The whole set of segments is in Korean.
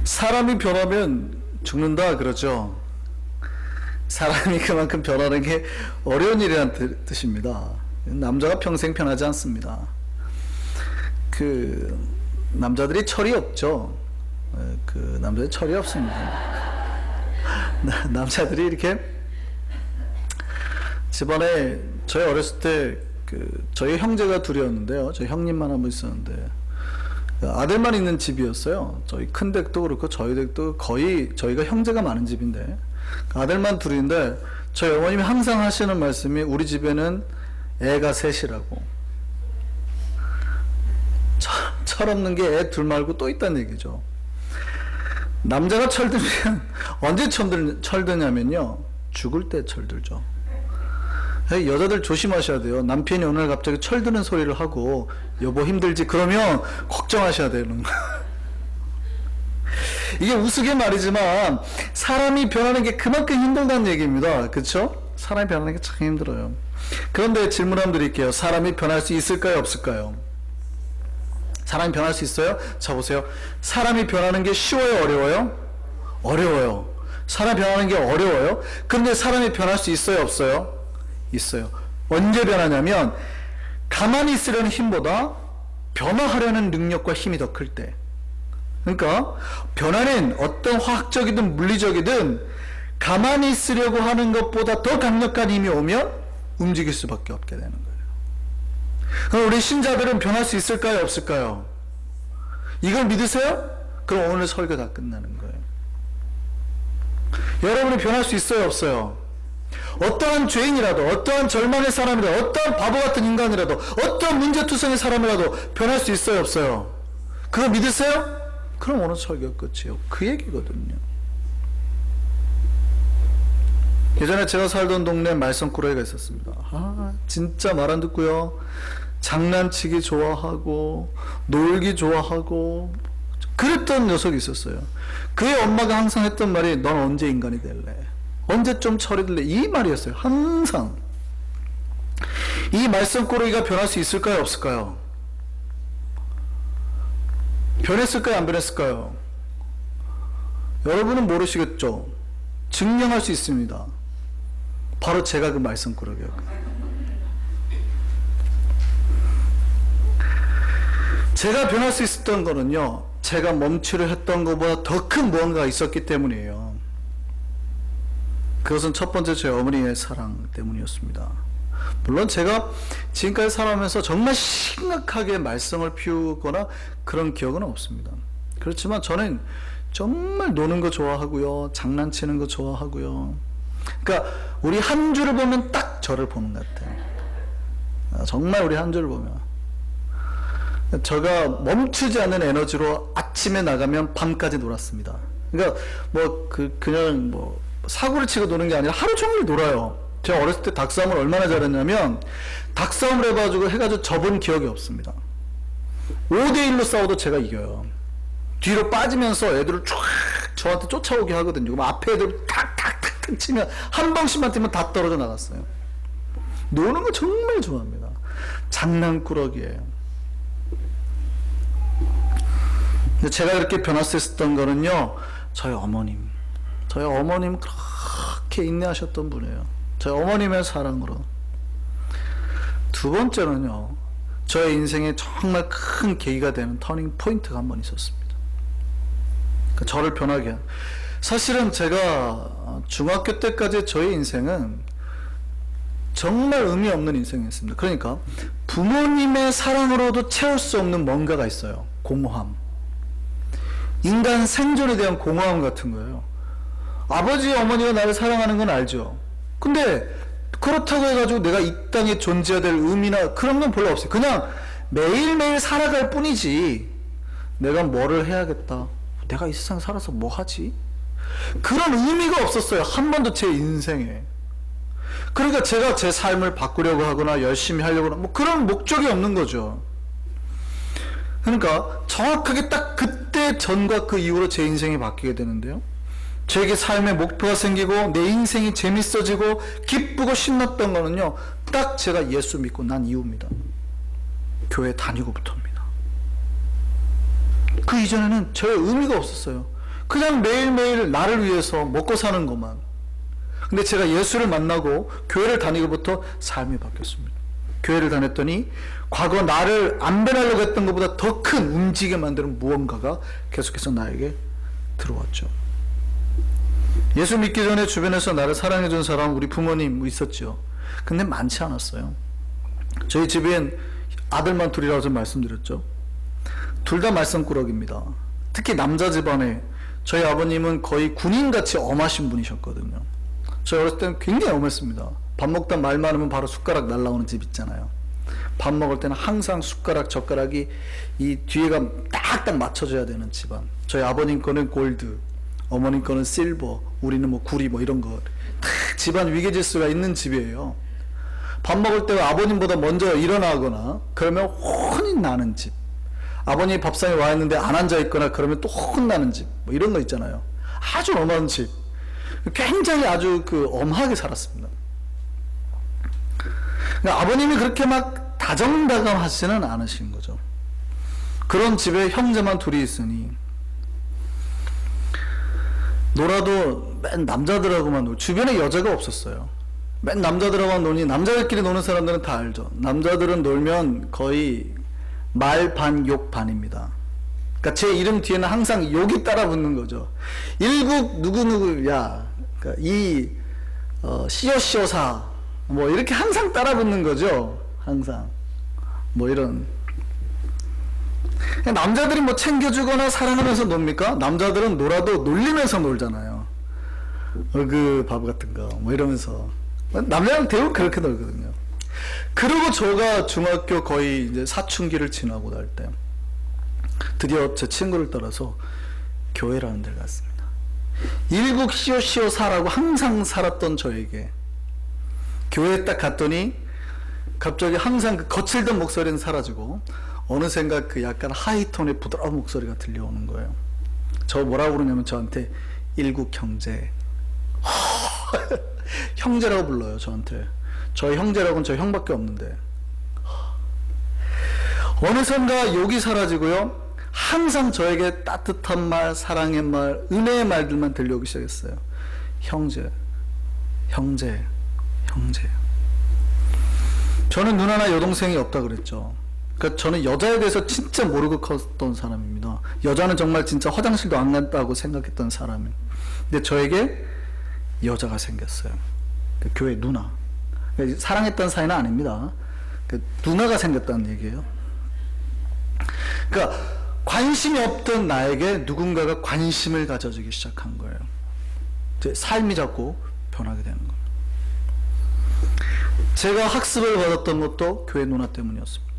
사람이 변하면 죽는다 그러죠. 사람이 그만큼 변하는 게 어려운 일이라는 뜻입니다. 남자가 평생 변하지 않습니다. 남자들이 철이 없죠. 남자들이 철이 없습니다. 남자들이 이렇게 집안에 저희 어렸을 때 저희 형제가 둘이었는데요. 저희 형님만 한 분 있었는데 아들만 있는 집이었어요. 저희 큰 댁도 그렇고 저희 댁도 거의 저희가 형제가 많은 집인데 아들만 둘인데 저희 어머님이 항상 하시는 말씀이 우리 집에는 애가 셋이라고. 철없는 게 애 둘 말고 또 있다는 얘기죠. 남자가 철들면 언제 철드냐면요, 죽을 때 철들죠. 여자들 조심하셔야 돼요. 남편이 오늘 갑자기 철드는 소리를 하고 여보 힘들지 그러면 걱정하셔야 되는 거예요. 이게 우스개 말이지만 사람이 변하는 게 그만큼 힘들다는 얘기입니다. 그렇죠? 사람이 변하는 게 참 힘들어요. 그런데 질문 한번 드릴게요. 사람이 변할 수 있을까요, 없을까요? 사람이 변할 수 있어요? 자 보세요. 사람이 변하는 게 쉬워요, 어려워요? 어려워요. 사람이 변하는 게 어려워요. 그런데 사람이 변할 수 있어요, 없어요? 있어요. 언제 변하냐면 가만히 있으려는 힘보다 변화하려는 능력과 힘이 더 클 때. 그러니까 변화는 어떤 화학적이든 물리적이든 가만히 있으려고 하는 것보다 더 강력한 힘이 오면 움직일 수밖에 없게 되는 거예요. 그럼 우리 신자들은 변할 수 있을까요, 없을까요? 이걸 믿으세요? 그럼 오늘 설교 다 끝나는 거예요. 여러분이 변할 수 있어요, 없어요? 어떠한 죄인이라도, 어떠한 절망의 사람이라도, 어떠한 바보 같은 인간이라도, 어떠한 문제투성의 사람이라도 변할 수 있어요, 없어요? 그거 믿으세요? 그럼 오늘 설교 끝이에요. 그 얘기거든요. 예전에 제가 살던 동네에 말썽꾸러기가 있었습니다. 진짜 말 안 듣고요, 장난치기 좋아하고 놀기 좋아하고 그랬던 녀석이 있었어요. 그의 엄마가 항상 했던 말이 넌 언제 인간이 될래? 언제 좀 철이 들래? 이 말이었어요. 항상. 이 말썽꾸러기가 변할 수 있을까요, 없을까요? 변했을까요, 안 변했을까요? 여러분은 모르시겠죠? 증명할 수 있습니다. 바로 제가 그 말썽꾸러기였거든요. 제가 변할 수 있었던 거는요, 제가 멈추려 했던 것보다 더 큰 무언가가 있었기 때문이에요. 그것은 첫 번째 제 어머니의 사랑 때문이었습니다. 물론 제가 지금까지 살아오면서 정말 심각하게 말썽을 피우거나 그런 기억은 없습니다. 그렇지만 저는 정말 노는 거 좋아하고요, 장난치는 거 좋아하고요. 그러니까 우리 한 주를 보면 딱 저를 보는 것 같아요. 정말 우리 한 주를 보면 제가 멈추지 않는 에너지로 아침에 나가면 밤까지 놀았습니다. 그러니까 그냥 사고를 치고 노는 게 아니라 하루 종일 놀아요. 제가 어렸을 때 닭싸움을 얼마나 잘했냐면 닭싸움을 해가지고 접은 기억이 없습니다. 5대1로 싸워도 제가 이겨요. 뒤로 빠지면서 애들을 쫙 저한테 쫓아오게 하거든요. 그럼 앞에 애들 탁탁탁탁 치면 한 방씩만 뛰면 다 떨어져 나갔어요. 노는 거 정말 좋아합니다. 장난꾸러기예요. 근데 제가 그렇게 변할 수 있었던 거는요, 저희 어머님 그렇게 인내하셨던 분이에요. 저희 어머님의 사랑으로. 두 번째는요, 저의 인생에 정말 큰 계기가 되는 터닝 포인트가 한 번 있었습니다. 그러니까 저를 변하게 한. 사실은 제가 중학교 때까지 저의 인생은 정말 의미 없는 인생이었습니다. 그러니까 부모님의 사랑으로도 채울 수 없는 뭔가가 있어요. 공허함. 인간 생존에 대한 공허함 같은 거예요. 아버지, 어머니가 나를 사랑하는 건 알죠. 근데 그렇다고 해가지고 내가 이 땅에 존재해야 될 의미나 그런 건 별로 없어요. 그냥 매일매일 살아갈 뿐이지 내가 뭐를 해야겠다, 내가 이 세상 살아서 뭐 하지, 그런 의미가 없었어요. 한 번도 제 인생에. 그러니까 제가 제 삶을 바꾸려고 하거나 열심히 하려고 하거나 그런 목적이 없는 거죠. 그러니까 정확하게 딱 그때 전과 그 이후로 제 인생이 바뀌게 되는데요, 저에게 삶의 목표가 생기고 내 인생이 재밌어지고 기쁘고 신났던 거는요, 딱 제가 예수 믿고 난 이후입니다. 교회 다니고부터입니다. 그 이전에는 저의 의미가 없었어요. 그냥 매일매일 나를 위해서 먹고 사는 것만. 근데 제가 예수를 만나고 교회를 다니고부터 삶이 바뀌었습니다. 교회를 다녔더니 과거 나를 안 변하려고 했던 것보다 더 큰 움직이게 만드는 무언가가 계속해서 나에게 들어왔죠. 예수 믿기 전에 주변에서 나를 사랑해준 사람, 우리 부모님 있었죠. 근데 많지 않았어요. 저희 집엔 아들만 둘이라고 좀 말씀드렸죠. 둘 다 말썽꾸러기입니다. 특히 남자 집안에 저희 아버님은 거의 군인같이 엄하신 분이셨거든요. 저희 어렸을 때는 굉장히 엄했습니다. 밥 먹다 말 많으면 바로 숟가락 날라오는 집 있잖아요. 밥 먹을 때는 항상 숟가락, 젓가락이 이 뒤에가 딱딱 맞춰져야 되는 집안. 저희 아버님 거는 골드, 어머님 거는 실버, 우리는 뭐 구리 뭐 이런 거. 다 집안 위계질서가 있는 집이에요. 밥 먹을 때 아버님보다 먼저 일어나거나 그러면 혼이 나는 집. 아버님이 밥상에 와 있는데 안 앉아 있거나 그러면 또 혼나는 집. 뭐 이런 거 있잖아요. 아주 엄한 집. 굉장히 아주 엄하게 살았습니다. 그러니까 아버님이 그렇게 막 다정다감하지는 않으신 거죠. 그런 집에 형제만 둘이 있으니 놀아도 맨 남자들하고만 놀고 주변에 여자가 없었어요. 맨 남자들하고만 노니 남자들끼리 노는 사람들은 다 알죠. 남자들은 놀면 거의 말 반 욕 반입니다. 그러니까 제 이름 뒤에는 항상 욕이 따라 붙는 거죠. 일국 누구누구야, 그러니까 이 시어시어사 뭐 이렇게 항상 따라 붙는 거죠. 항상 뭐 이런. 남자들이 뭐 챙겨주거나 사랑하면서 놉니까? 남자들은 놀아도 놀리면서 놀잖아요. 그 바보 같은 거 뭐 이러면서. 남자는 대부분 그렇게 놀거든요. 그리고 제가 중학교 거의 이제 사춘기를 지나고 날 때 드디어 제 친구를 따라서 교회라는 데를 갔습니다. 일국 시오시오사라고 항상 살았던 저에게 교회에 딱 갔더니 갑자기 항상 그 거칠던 목소리는 사라지고 어느샌가 그 약간 하이톤의 부드러운 목소리가 들려오는 거예요. 저 뭐라고 부르냐면 저한테 일국 형제 형제라고 불러요. 저한테. 저희 형제라고는 저희 형밖에 없는데 어느샌가 욕이 사라지고요. 항상 저에게 따뜻한 말, 사랑의 말, 은혜의 말들만 들려오기 시작했어요. 형제, 형제, 형제. 저는 누나나 여동생이 없다 그랬죠. 그러니까 저는 여자에 대해서 진짜 모르고 컸던 사람입니다. 여자는 정말 진짜 화장실도 안 간다고 생각했던 사람이. 근데 저에게 여자가 생겼어요. 그 교회 누나. 그러니까 사랑했던 사이는 아닙니다. 그 누나가 생겼다는 얘기예요. 그러니까 관심이 없던 나에게 누군가가 관심을 가져주기 시작한 거예요. 제 삶이 자꾸 변하게 되는 거예요. 제가 학습을 받았던 것도 교회 누나 때문이었습니다.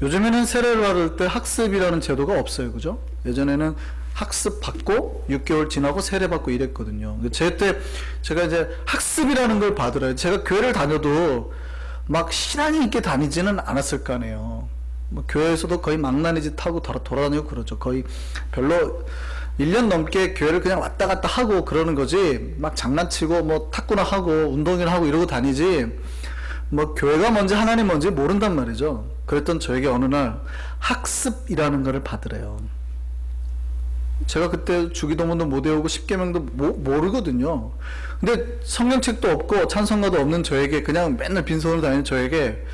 요즘에는 세례를 받을 때 학습이라는 제도가 없어요. 그죠? 예전에는 학습 받고 6개월 지나고 세례 받고 이랬거든요. 제 때 제가 이제 학습이라는 걸 받으라요. 제가 교회를 다녀도 막 신앙이 있게 다니지는 않았을 거 아니에요. 뭐 교회에서도 거의 망나니 짓 하고 돌아다니고 그러죠. 거의 별로 1년 넘게 교회를 그냥 왔다 갔다 하고 그러는 거지, 막 장난치고 뭐 탁구나 하고 운동이나 하고 이러고 다니지, 뭐 교회가 뭔지 하나님 뭔지 모른단 말이죠. 그랬던 저에게 어느 날 학습이라는 거를 받으래요. 제가 그때 주기도문도 못 외우고 십계명도 모르거든요. 근데 성경책도 없고 찬송가도 없는 저에게, 그냥 맨날 빈손으로 다니는 저에게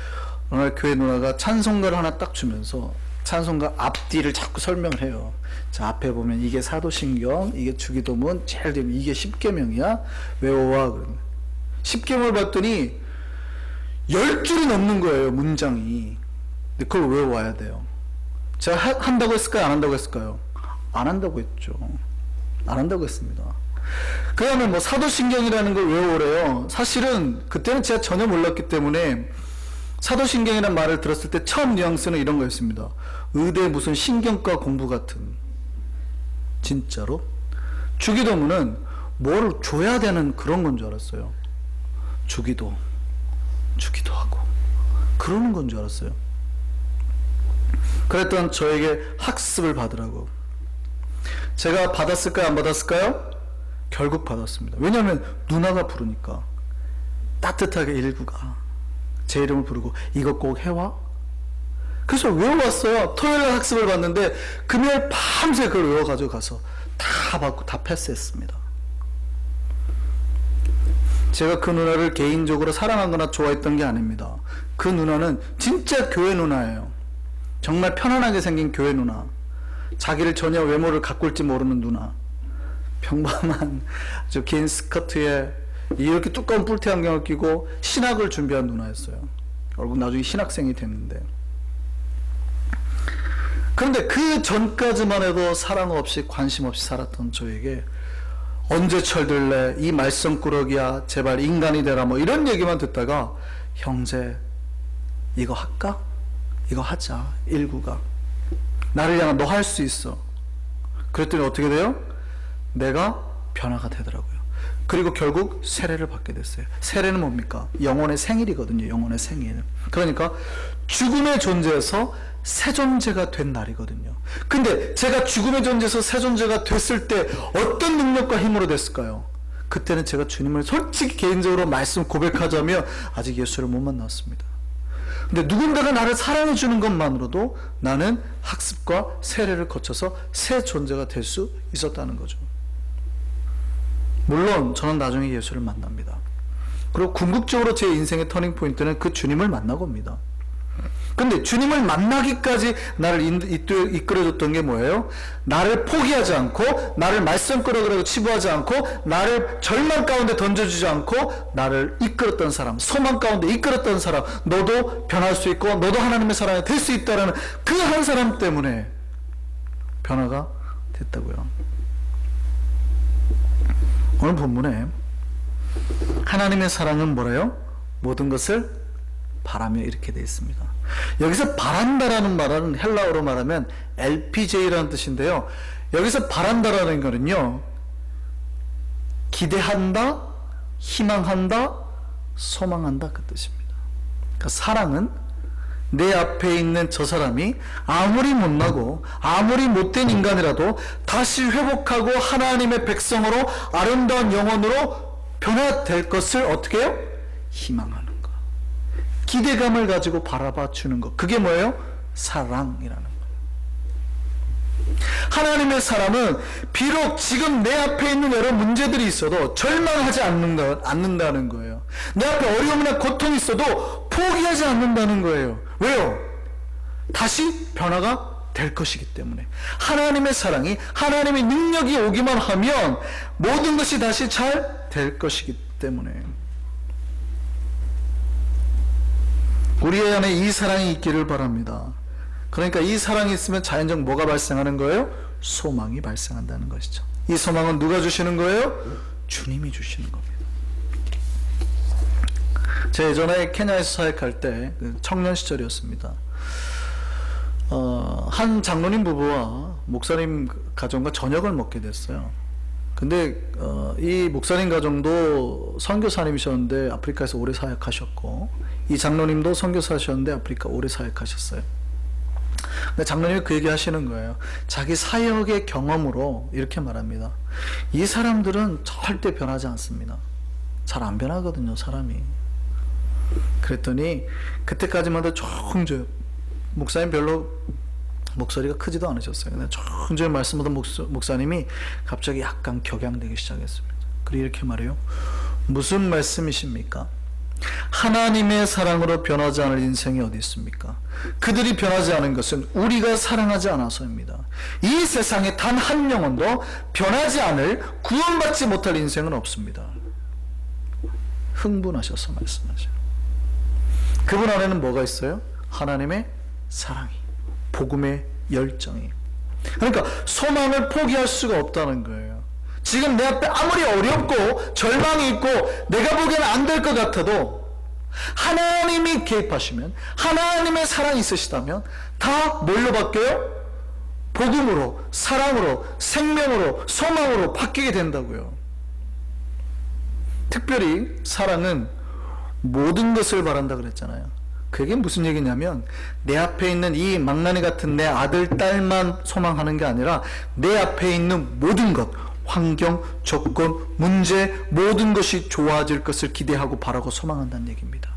어느 날 교회 누나가 찬송가를 하나 딱 주면서 찬송가 앞뒤를 자꾸 설명을 해요. 자, 앞에 보면 이게 사도신경, 이게 주기도문, 제일 되면 이게 십계명이야, 외워와. 그러면 십계명을 봤더니 10줄이 넘는 거예요, 문장이. 근데 그걸 외워와야 돼요. 제가 한다고 했을까요? 안 한다고 했을까요? 안 한다고 했죠. 안 한다고 했습니다. 그 다음에 뭐 사도신경이라는 걸 외워오래요. 사실은 그때는 제가 전혀 몰랐기 때문에 사도신경이라는 말을 들었을 때 처음 뉘앙스는 이런 거였습니다. 의대 무슨 신경과 공부 같은. 진짜로? 주기도문은 뭘 줘야 되는 그런 건 줄 알았어요. 주기도 하고 그러는 건 줄 알았어요. 그랬던 저에게 학습을 받으라고. 제가 받았을까요? 안 받았을까요? 결국 받았습니다. 왜냐하면 누나가 부르니까 따뜻하게 일구가 제 이름을 부르고 이거 꼭 해와? 그래서 외워왔어요. 토요일날 학습을 봤는데 금요일 밤새 그걸 외워가지고 가서 다 받고 다 패스했습니다. 제가 그 누나를 개인적으로 사랑하거나 좋아했던 게 아닙니다. 그 누나는 진짜 교회 누나예요. 정말 편안하게 생긴 교회 누나. 자기를 전혀 외모를 가꿀지 모르는 누나. 평범한 아주 긴 스커트에 이렇게 두꺼운 뿔테 안경을 끼고 신학을 준비한 누나였어요. 결국 나중에 신학생이 됐는데, 그런데 그 전까지만 해도 사랑 없이 관심 없이 살았던 저에게 언제 철들래, 이 말썽꾸러기야, 제발 인간이 되라, 뭐 이런 얘기만 듣다가 형제 이거 할까? 이거 하자. 19가 나를 향한 너 할 수 있어. 그랬더니 어떻게 돼요? 내가 변화가 되더라고요. 그리고 결국 세례를 받게 됐어요. 세례는 뭡니까? 영혼의 생일이거든요. 영혼의 생일. 그러니까 죽음의 존재에서 새 존재가 된 날이거든요. 근데 제가 죽음의 존재에서 새 존재가 됐을 때 어떤 능력과 힘으로 됐을까요? 그때는 제가 주님을 솔직히 개인적으로 말씀 고백하자면 아직 예수를 못 만났습니다. 근데 누군가가 나를 사랑해 주는 것만으로도 나는 학습과 세례를 거쳐서 새 존재가 될 수 있었다는 거죠. 물론 저는 나중에 예수를 만납니다. 그리고 궁극적으로 제 인생의 터닝포인트는 그 주님을 만나고입니다. 근데 주님을 만나기까지 나를 이끌어줬던 게 뭐예요? 나를 포기하지 않고, 나를 말썽꾸러기라고 치부하지 않고, 나를 절망 가운데 던져주지 않고 나를 이끌었던 사람, 소망 가운데 이끌었던 사람, 너도 변할 수 있고 너도 하나님의 사랑이 될 수 있다라는 그 한 사람 때문에 변화가 됐다고요. 오늘 본문에 하나님의 사랑은 뭐래요? 모든 것을 바라며 이렇게 되어 있습니다. 여기서 바란다라는 말은 헬라어로 말하면 LPJ라는 뜻인데요. 여기서 바란다라는 거는요, 기대한다, 희망한다, 소망한다 그 뜻입니다. 그러니까 사랑은 내 앞에 있는 저 사람이 아무리 못나고 아무리 못된 인간이라도 다시 회복하고 하나님의 백성으로 아름다운 영혼으로 변화될 것을 어떻게 해요? 희망하는 것, 기대감을 가지고 바라봐 주는 것, 그게 뭐예요? 사랑이라는 거예요. 하나님의 사람은 비록 지금 내 앞에 있는 여러 문제들이 있어도 절망하지 않는다는 거예요. 내 앞에 어려움이나 고통이 있어도 포기하지 않는다는 거예요. 왜요? 다시 변화가 될 것이기 때문에. 하나님의 사랑이, 하나님의 능력이 오기만 하면 모든 것이 다시 잘 될 것이기 때문에. 우리 안에 이 사랑이 있기를 바랍니다. 그러니까 이 사랑이 있으면 자연적 뭐가 발생하는 거예요? 소망이 발생한다는 것이죠. 이 소망은 누가 주시는 거예요? 주님이 주시는 겁니다. 제가 예전에 케냐에서 사역할 때 청년 시절이었습니다. 한 장로님 부부와 목사님 가정과 저녁을 먹게 됐어요. 근데 이 목사님 가정도 선교사님이셨는데 아프리카에서 오래 사역하셨고, 이 장로님도 선교사셨는데 아프리카 오래 사역하셨어요. 근데 장로님이 그 얘기 하시는 거예요. 자기 사역의 경험으로 이렇게 말합니다. 이 사람들은 절대 변하지 않습니다. 잘 안 변하거든요, 사람이. 그랬더니 그때까지만 해도 조용조용, 목사님 별로 목소리가 크지도 않으셨어요. 근데 조용조용 말씀하던 목사님이 갑자기 약간 격양되기 시작했습니다. 그리고 이렇게 말해요. 무슨 말씀이십니까? 하나님의 사랑으로 변하지 않을 인생이 어디 있습니까? 그들이 변하지 않은 것은 우리가 사랑하지 않아서입니다. 이 세상에 단 한 영혼도 변하지 않을, 구원받지 못할 인생은 없습니다. 흥분하셔서 말씀하셔요. 그분 안에는 뭐가 있어요? 하나님의 사랑이, 복음의 열정이. 그러니까 소망을 포기할 수가 없다는 거예요. 지금 내 앞에 아무리 어렵고 절망이 있고 내가 보기에는 안 될 것 같아도 하나님이 개입하시면, 하나님의 사랑이 있으시다면 다 뭘로 바뀌어요? 복음으로, 사랑으로, 생명으로, 소망으로 바뀌게 된다고요. 특별히 사랑은 모든 것을 바란다 그랬잖아요. 그게 무슨 얘기냐면 내 앞에 있는 이 망나니 같은 내 아들, 딸만 소망하는 게 아니라 내 앞에 있는 모든 것, 환경, 조건, 문제, 모든 것이 좋아질 것을 기대하고 바라고 소망한다는 얘기입니다.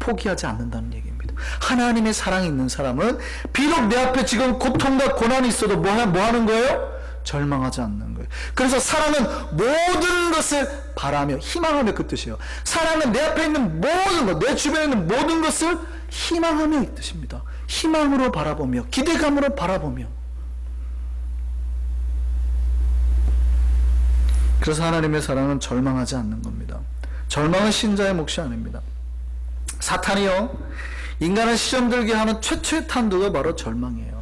포기하지 않는다는 얘기입니다. 하나님의 사랑이 있는 사람은 비록 내 앞에 지금 고통과 고난이 있어도 뭐 하는 거예요? 절망하지 않는 거예요. 그래서 사랑은 모든 것을 바라며 희망하며, 그 뜻이에요. 사랑은 내 앞에 있는 모든 것, 내 주변에 있는 모든 것을 희망하며, 이 뜻입니다. 희망으로 바라보며, 기대감으로 바라보며. 그래서 하나님의 사랑은 절망하지 않는 겁니다. 절망은 신자의 몫이 아닙니다. 사탄이요, 인간을 시험 들게 하는 최초의 탄두가 바로 절망이에요.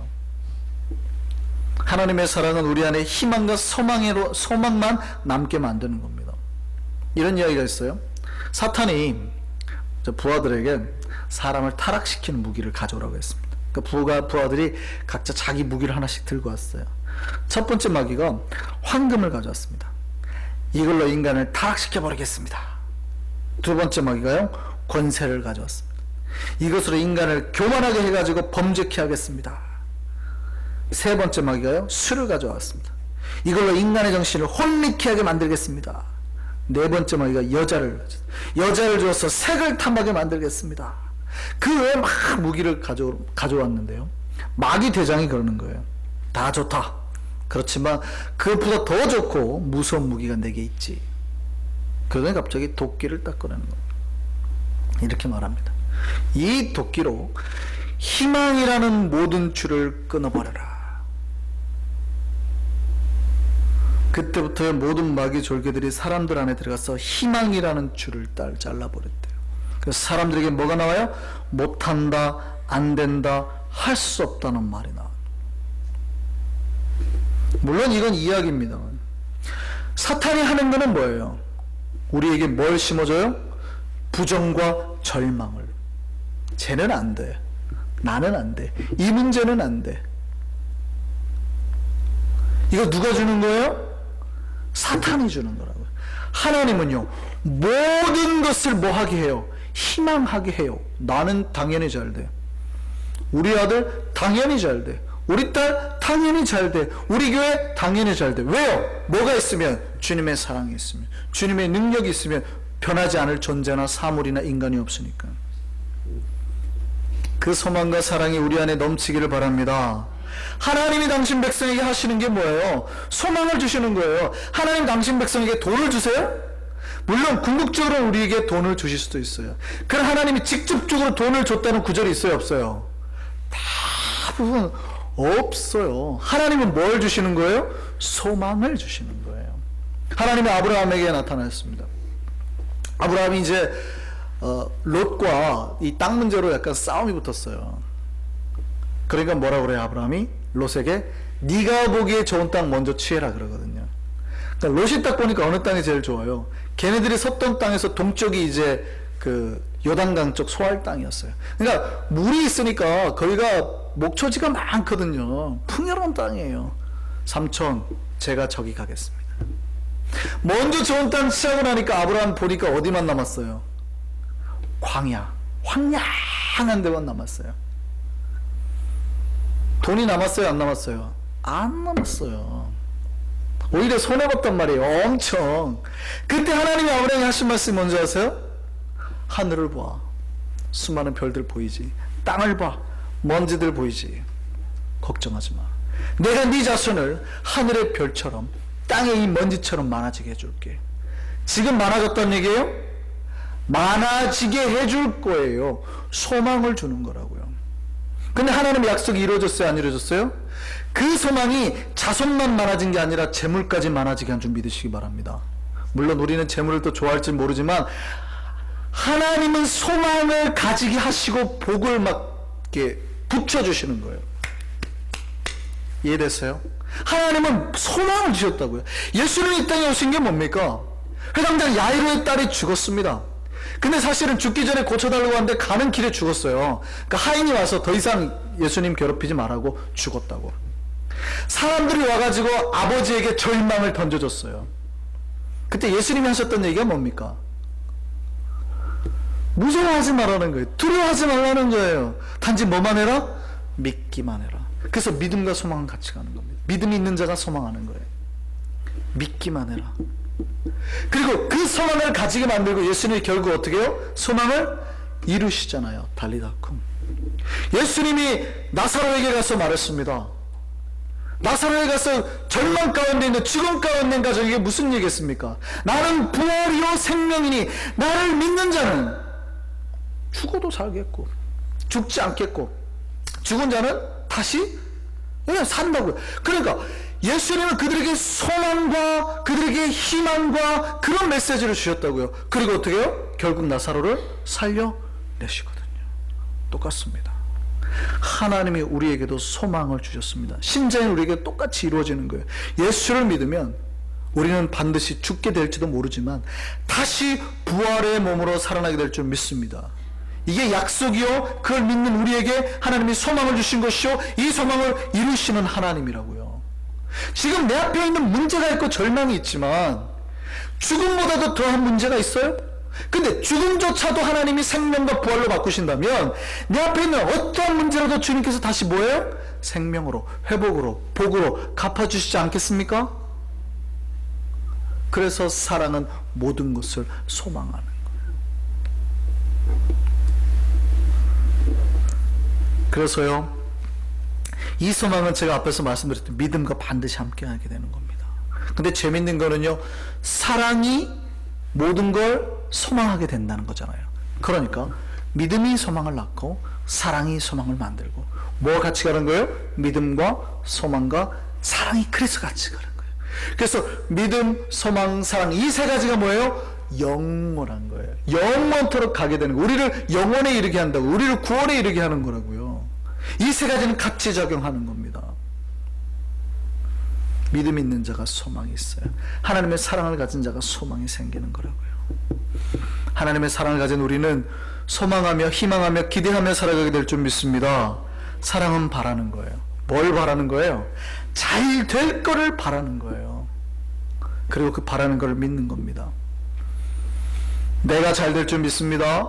하나님의 사랑은 우리 안에 희망과 소망만 남게 만드는 겁니다. 이런 이야기가 있어요. 사탄이 부하들에게 사람을 타락시키는 무기를 가져오라고 했습니다. 그러니까 부하들이 각자 자기 무기를 하나씩 들고 왔어요. 첫 번째 마귀가 황금을 가져왔습니다. 이걸로 인간을 타락시켜 버리겠습니다. 두 번째 마귀가요, 권세를 가져왔습니다. 이것으로 인간을 교만하게 해가지고 범죄케 하겠습니다. 세 번째 마귀가요, 술을 가져왔습니다. 이걸로 인간의 정신을 혼미케 하게 만들겠습니다. 네 번째 마귀가 여자를 주어서 색을 탐하게 만들겠습니다. 그 외에 막 무기를 가져왔는데요, 마귀 대장이 그러는 거예요. 다 좋다. 그렇지만 그것보다 더 좋고 무서운 무기가 내게 있지. 그러더니 갑자기 도끼를 딱 꺼내는 겁니다. 이렇게 말합니다. 이 도끼로 희망이라는 모든 줄을 끊어버려라. 그때부터 모든 마귀 졸개들이 사람들 안에 들어가서 희망이라는 줄을 잘라버렸대요. 그래서 사람들에게 뭐가 나와요? 못한다, 안된다, 할 수 없다는 말이 나와요. 물론 이건 이야기입니다. 사탄이 하는 거는 뭐예요? 우리에게 뭘 심어줘요? 부정과 절망을. 쟤는 안 돼, 나는 안 돼, 이 문제는 안 돼. 이거 누가 주는 거예요? 사탄이 주는 거라고요. 하나님은요, 모든 것을 뭐 하게 해요? 희망하게 해요. 나는 당연히 잘 돼, 우리 아들 당연히 잘 돼, 우리 딸 당연히 잘 돼, 우리 교회 당연히 잘 돼. 왜요? 뭐가 있으면? 주님의 사랑이 있으면, 주님의 능력이 있으면. 변하지 않을 존재나 사물이나 인간이 없으니까. 그 소망과 사랑이 우리 안에 넘치기를 바랍니다. 하나님이 당신 백성에게 하시는 게 뭐예요? 소망을 주시는 거예요. 하나님 당신 백성에게 돈을 주세요? 물론 궁극적으로 우리에게 돈을 주실 수도 있어요. 그럼 하나님이 직접적으로 돈을 줬다는 구절이 있어요, 없어요? 대부분 없어요. 하나님은 뭘 주시는 거예요? 소망을 주시는 거예요. 하나님이 아브라함에게 나타났습니다. 아브라함이 이제 롯과 이 땅 문제로 약간 싸움이 붙었어요. 그러니까 뭐라 그래요? 아브라함이 롯에게 네가 보기에 좋은 땅 먼저 취해라 그러거든요. 그러니까 롯이 딱 보니까 어느 땅이 제일 좋아요? 걔네들이 섰던 땅에서 동쪽이 이제 그 요단강 쪽 소알 땅이었어요. 그러니까 물이 있으니까 거기가 목초지가 많거든요. 풍요로운 땅이에요. 삼촌, 제가 저기 가겠습니다. 먼저 좋은 땅 취하고 나니까 아브라함 보니까 어디만 남았어요? 광야, 황량한 데만 남았어요. 돈이 남았어요, 안 남았어요? 안 남았어요. 오히려 손해봤단 말이에요. 엄청. 그때 하나님이 아브라함에게 하신 말씀이 뭔지 아세요? 하늘을 봐, 수많은 별들 보이지? 땅을 봐, 먼지들 보이지? 걱정하지 마. 내가 네 자손을 하늘의 별처럼 땅의 이 먼지처럼 많아지게 해줄게. 지금 많아졌다는 얘기예요? 많아지게 해줄 거예요. 소망을 주는 거라고요. 근데 하나님의 약속이 이루어졌어요, 안 이루어졌어요? 그 소망이 자손만 많아진 게 아니라 재물까지 많아지게 한 줄 믿으시기 바랍니다. 물론 우리는 재물을 또 좋아할지 모르지만 하나님은 소망을 가지게 하시고 복을 막 이렇게 붙여주시는 거예요. 이해됐어요? 하나님은 소망을 주셨다고요. 예수님이 이 땅에 오신 게 뭡니까? 회당장 야이로의 딸이 죽었습니다. 근데 사실은 죽기 전에 고쳐달라고 하는데 가는 길에 죽었어요. 그러니까 하인이 와서 더 이상 예수님 괴롭히지 말라고 죽었다고. 사람들이 와가지고 아버지에게 절망을 던져줬어요. 그때 예수님이 하셨던 얘기가 뭡니까? 무서워하지 말라는 거예요. 두려워하지 말라는 거예요. 단지 뭐만 해라? 믿기만 해라. 그래서 믿음과 소망은 같이 가는 겁니다. 믿음이 있는 자가 소망하는 거예요. 믿기만 해라. 그리고 그 소망을 가지게 만들고 예수님이 결국 어떻게 해요? 소망을 이루시잖아요. 달리다쿰. 예수님이 나사로에게 가서 말했습니다. 나사로에 가서 절망 가운데 있는, 죽음 가운데 있는 가족에게 무슨 얘기했습니까? 나는 부활이요 생명이니 나를 믿는 자는 죽어도 살겠고 죽지 않겠고 죽은 자는 다시 그냥 산다고요. 그러니까 예수님은 그들에게 소망과 그들에게 희망과 그런 메시지를 주셨다고요. 그리고 어떻게 해요? 결국 나사로를 살려내시거든요. 똑같습니다. 하나님이 우리에게도 소망을 주셨습니다. 심장이 우리에게 똑같이 이루어지는 거예요. 예수를 믿으면 우리는 반드시 죽게 될지도 모르지만 다시 부활의 몸으로 살아나게 될 줄 믿습니다. 이게 약속이요, 그걸 믿는 우리에게 하나님이 소망을 주신 것이요, 이 소망을 이루시는 하나님이라고요. 지금 내 앞에 있는 문제가 있고 절망이 있지만 죽음보다도 더한 문제가 있어요? 근데 죽음조차도 하나님이 생명과 부활로 바꾸신다면 내 앞에 있는 어떠한 문제라도 주님께서 다시 뭐예요? 생명으로, 회복으로, 복으로 갚아주시지 않겠습니까? 그래서 사랑은 모든 것을 소망하는 거예요. 그래서요, 이 소망은 제가 앞에서 말씀드렸던 믿음과 반드시 함께하게 되는 겁니다. 근데 재밌는 거는요, 사랑이 모든 걸 소망하게 된다는 거잖아요. 그러니까 믿음이 소망을 낳고 사랑이 소망을 만들고, 뭐가 같이 가는 거예요? 믿음과 소망과 사랑이 그래서 같이 가는 거예요. 그래서 믿음, 소망, 사랑, 이 세 가지가 뭐예요? 영원한 거예요. 영원토록 가게 되는 거예요. 우리를 영원에 이르게 한다고, 우리를 구원에 이르게 하는 거라고요. 이 세 가지는 같이 작용하는 겁니다. 믿음 있는 자가 소망이 있어요. 하나님의 사랑을 가진 자가 소망이 생기는 거라고요. 하나님의 사랑을 가진 우리는 소망하며 희망하며 기대하며 살아가게 될 줄 믿습니다. 사랑은 바라는 거예요. 뭘 바라는 거예요? 잘 될 거를 바라는 거예요. 그리고 그 바라는 걸 믿는 겁니다. 내가 잘 될 줄 믿습니다.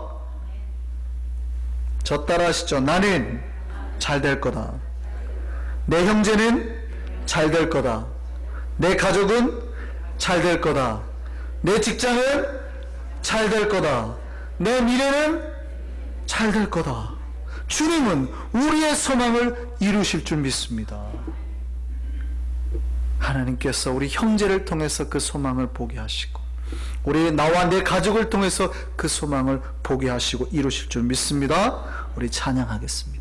저 따라 하시죠. 나는 잘 될 거다. 내 형제는 잘 될 거다. 내 가족은 잘 될 거다. 내 직장은 잘 될 거다. 내 미래는 잘 될 거다. 주님은 우리의 소망을 이루실 줄 믿습니다. 하나님께서 우리 형제를 통해서 그 소망을 보게 하시고, 우리 나와 내 가족을 통해서 그 소망을 보게 하시고 이루실 줄 믿습니다. 우리 찬양하겠습니다.